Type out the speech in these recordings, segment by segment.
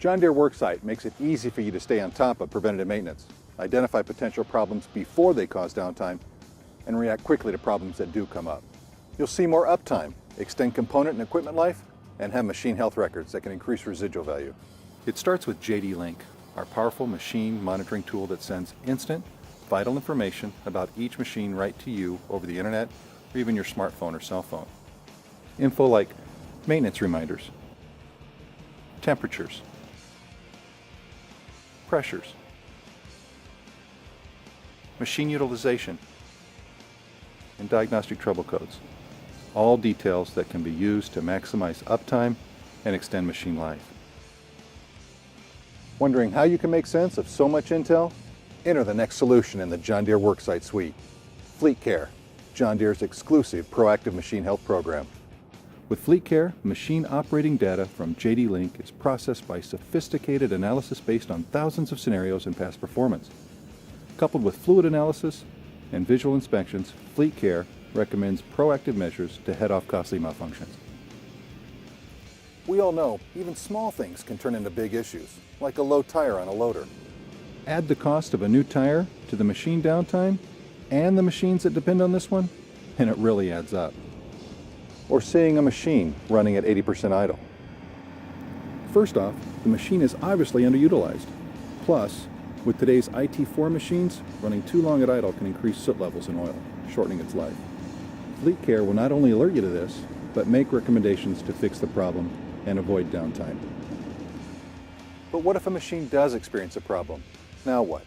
John Deere Worksite makes it easy for you to stay on top of preventative maintenance, identify potential problems before they cause downtime, and react quickly to problems that do come up. You'll see more uptime, extend component and equipment life, and have machine health records that can increase residual value. It starts with JD Link, our powerful machine monitoring tool that sends instant, vital information about each machine right to you over the internet or even your smartphone or cell phone. Info like maintenance reminders, temperatures, pressures, machine utilization, and diagnostic trouble codes. All details that can be used to maximize uptime and extend machine life. Wondering how you can make sense of so much intel? Enter the next solution in the John Deere Worksite suite, Fleet Care, John Deere's exclusive proactive machine health program. With Fleet Care, machine operating data from JD Link is processed by sophisticated analysis based on thousands of scenarios and past performance. Coupled with fluid analysis and visual inspections, Fleet Care recommends proactive measures to head off costly malfunctions. We all know even small things can turn into big issues, like a low tire on a loader. Add the cost of a new tire to the machine downtime and the machines that depend on this one, and it really adds up. Or seeing a machine running at 80% idle. First off, the machine is obviously underutilized. Plus, with today's IT4 machines, running too long at idle can increase soot levels in oil, shortening its life. Fleet Care will not only alert you to this, but make recommendations to fix the problem and avoid downtime. But what if a machine does experience a problem? Now what?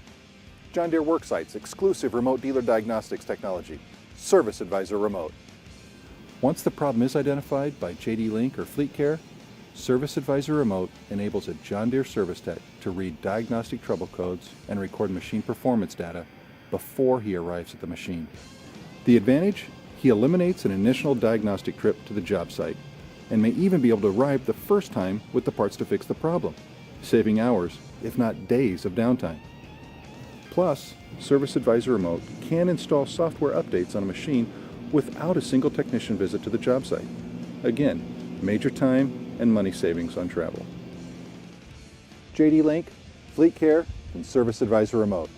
John Deere Worksite's exclusive remote dealer diagnostics technology, Service Advisor Remote. Once the problem is identified by JD Link or Fleet Care, Service Advisor Remote enables a John Deere service tech to read diagnostic trouble codes and record machine performance data before he arrives at the machine. The advantage? He eliminates an initial diagnostic trip to the job site and may even be able to arrive the first time with the parts to fix the problem, saving hours, if not days, of downtime. Plus, Service Advisor Remote can install software updates on a machine without a single technician visit to the job site. Again, major time and money savings on travel. JD Link, Fleet Care, and Service Advisor Remote.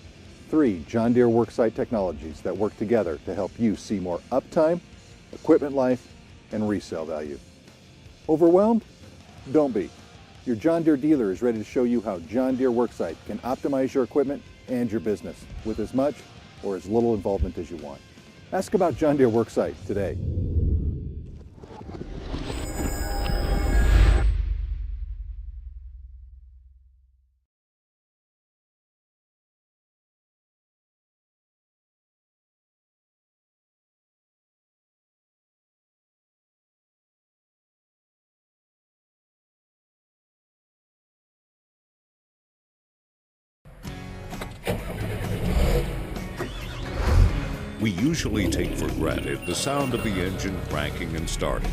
3 John Deere Worksite technologies that work together to help you see more uptime, equipment life, and resale value. Overwhelmed? Don't be. Your John Deere dealer is ready to show you how John Deere Worksite can optimize your equipment and your business with as much or as little involvement as you want. Ask about John Deere Worksite today. We usually take for granted the sound of the engine cranking and starting.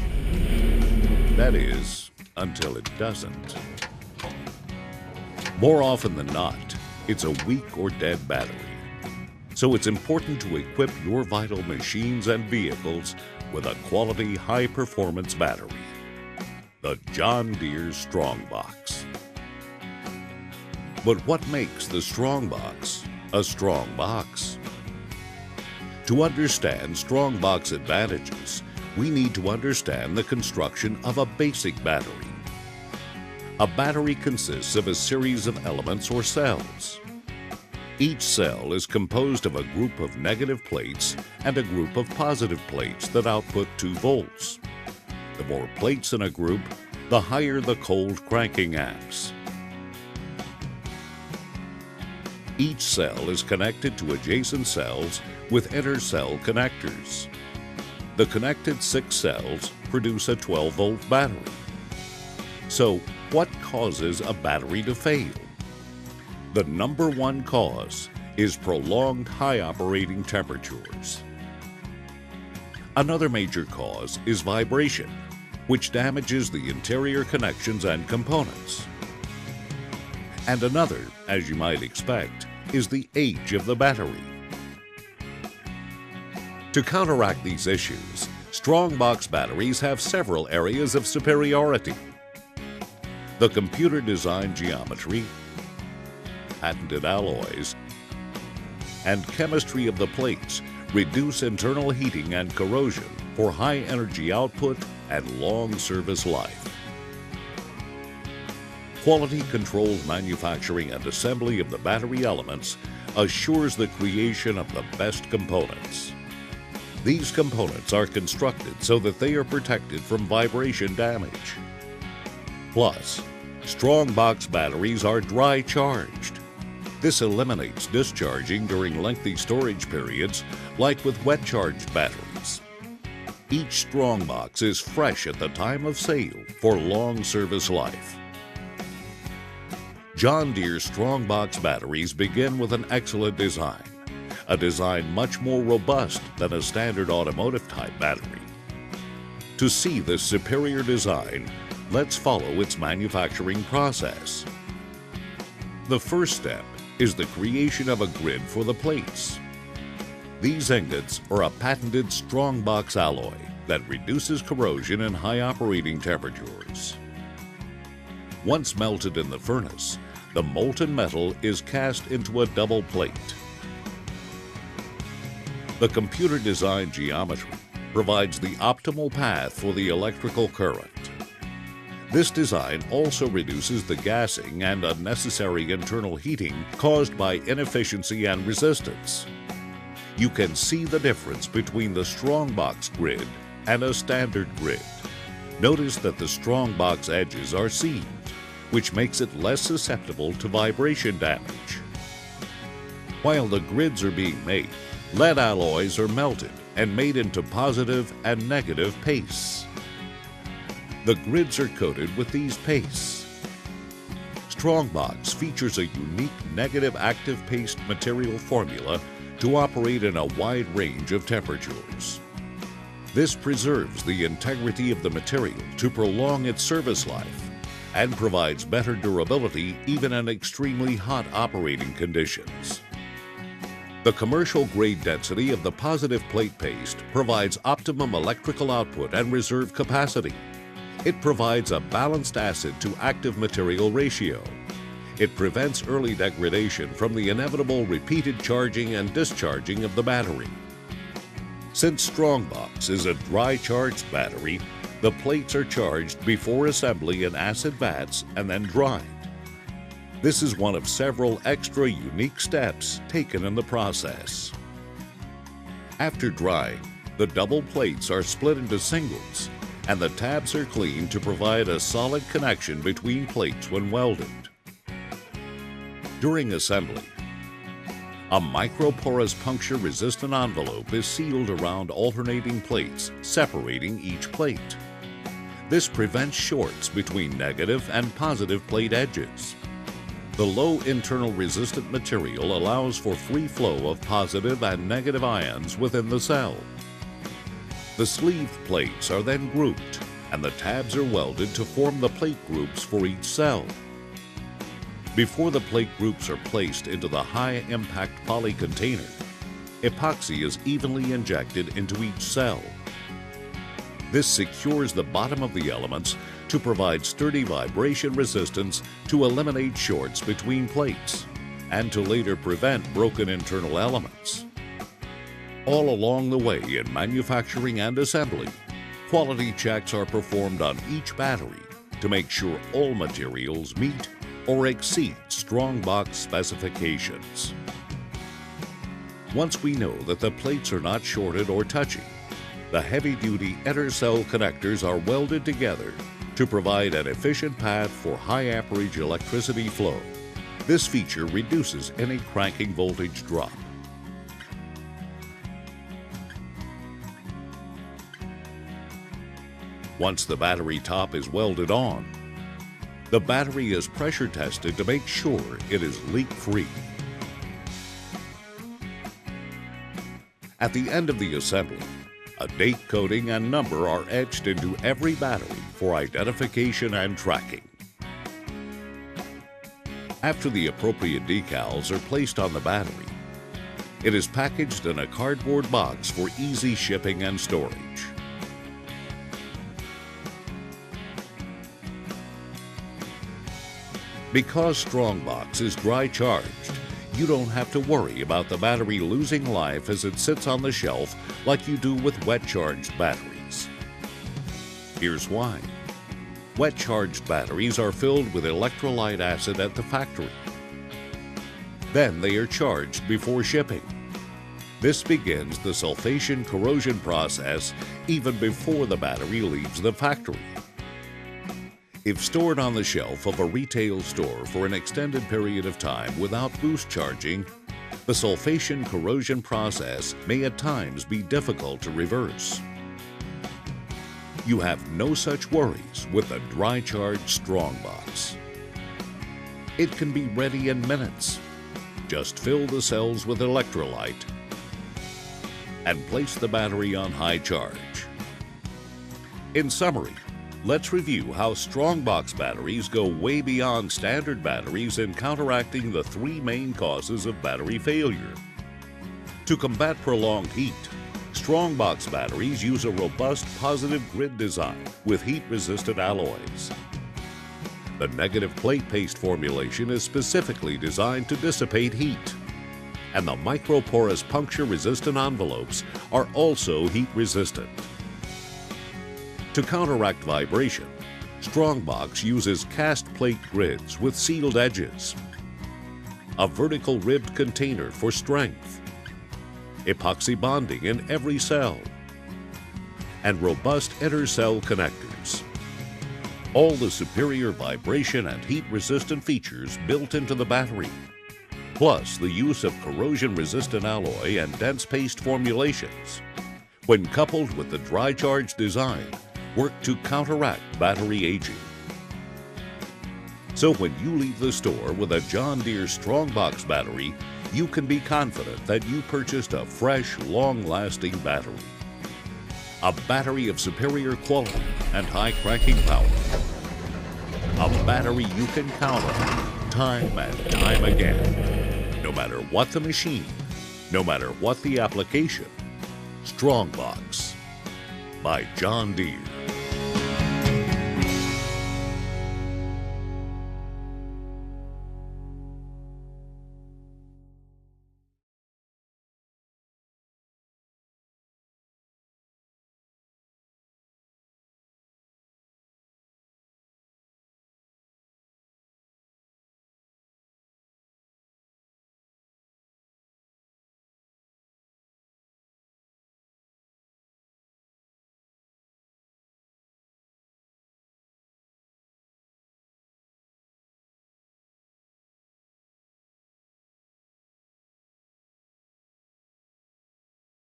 That is, until it doesn't. More often than not, it's a weak or dead battery. So it's important to equip your vital machines and vehicles with a quality, high-performance battery. The John Deere Strongbox. But what makes the Strongbox a strong box? To understand Strongbox advantages, we need to understand the construction of a basic battery. A battery consists of a series of elements or cells. Each cell is composed of a group of negative plates and a group of positive plates that output 2 volts. The more plates in a group, the higher the cold cranking amps. Each cell is connected to adjacent cells with inter-cell connectors. The connected 6 cells produce a 12-volt battery. So, what causes a battery to fail? The number one cause is prolonged high operating temperatures. Another major cause is vibration, which damages the interior connections and components. And another, as you might expect, is the age of the battery. To counteract these issues, Strongbox batteries have several areas of superiority. The computer-designed geometry, patented alloys, and chemistry of the plates reduce internal heating and corrosion for high energy output and long service life. Quality controlled manufacturing and assembly of the battery elements assures the creation of the best components. These components are constructed so that they are protected from vibration damage. Plus, Strongbox batteries are dry charged. This eliminates discharging during lengthy storage periods like with wet charged batteries. Each Strongbox is fresh at the time of sale for long service life. John Deere Strongbox batteries begin with an excellent design, a design much more robust than a standard automotive type battery. To see this superior design, let's follow its manufacturing process. The first step is the creation of a grid for the plates. These ingots are a patented Strongbox alloy that reduces corrosion in high operating temperatures. Once melted in the furnace, the molten metal is cast into a double plate. The computer-designed geometry provides the optimal path for the electrical current. This design also reduces the gassing and unnecessary internal heating caused by inefficiency and resistance. You can see the difference between the Strongbox grid and a standard grid. Notice that the Strongbox edges are seamed, which makes it less susceptible to vibration damage. While the grids are being made, lead alloys are melted and made into positive and negative pastes. The grids are coated with these pastes. Strongbox features a unique negative active paste material formula to operate in a wide range of temperatures. This preserves the integrity of the material to prolong its service life and provides better durability even in extremely hot operating conditions. The commercial grade density of the positive plate paste provides optimum electrical output and reserve capacity. It provides a balanced acid to active material ratio. It prevents early degradation from the inevitable repeated charging and discharging of the battery. Since Strongbox is a dry charged battery, the plates are charged before assembly in acid vats and then dried. This is one of several extra unique steps taken in the process. After drying, the double plates are split into singles and the tabs are cleaned to provide a solid connection between plates when welded. During assembly, a microporous puncture-resistant envelope is sealed around alternating plates, separating each plate. This prevents shorts between negative and positive plate edges. The low internal resistant material allows for free flow of positive and negative ions within the cell. The sleeved plates are then grouped, and the tabs are welded to form the plate groups for each cell. Before the plate groups are placed into the high-impact poly container, epoxy is evenly injected into each cell. This secures the bottom of the elements to provide sturdy vibration resistance to eliminate shorts between plates and to later prevent broken internal elements. All along the way in manufacturing and assembly, quality checks are performed on each battery to make sure all materials meet or exceed Strongbox specifications. Once we know that the plates are not shorted or touching, the heavy-duty intercell connectors are welded together to provide an efficient path for high amperage electricity flow. This feature reduces any cranking voltage drop. Once the battery top is welded on, the battery is pressure tested to make sure it is leak-free. At the end of the assembly, a date coding and number are etched into every battery for identification and tracking. After the appropriate decals are placed on the battery, it is packaged in a cardboard box for easy shipping and storage. Because Strongbox is dry charged, you don't have to worry about the battery losing life as it sits on the shelf like you do with wet charged batteries. Here's why. Wet charged batteries are filled with electrolyte acid at the factory. Then they are charged before shipping. This begins the sulfation corrosion process even before the battery leaves the factory. If stored on the shelf of a retail store for an extended period of time without boost charging, the sulfation corrosion process may at times be difficult to reverse. You have no such worries with the dry charged Strongbox. It can be ready in minutes. Just fill the cells with electrolyte and place the battery on high charge. In summary, let's review how Strongbox batteries go way beyond standard batteries in counteracting the three main causes of battery failure. To combat prolonged heat, Strongbox batteries use a robust positive grid design with heat-resistant alloys. The negative plate paste formulation is specifically designed to dissipate heat, and the microporous puncture-resistant envelopes are also heat-resistant. To counteract vibration, Strongbox uses cast plate grids with sealed edges, a vertical ribbed container for strength, epoxy bonding in every cell, and robust inter-cell connectors. All the superior vibration and heat-resistant features built into the battery, plus the use of corrosion-resistant alloy and dense paste formulations, when coupled with the dry charge design, work to counteract battery aging. So when you leave the store with a John Deere Strongbox battery, you can be confident that you purchased a fresh, long-lasting battery. A battery of superior quality and high cranking power. A battery you can count on time and time again. No matter what the machine, no matter what the application, Strongbox by John Deere.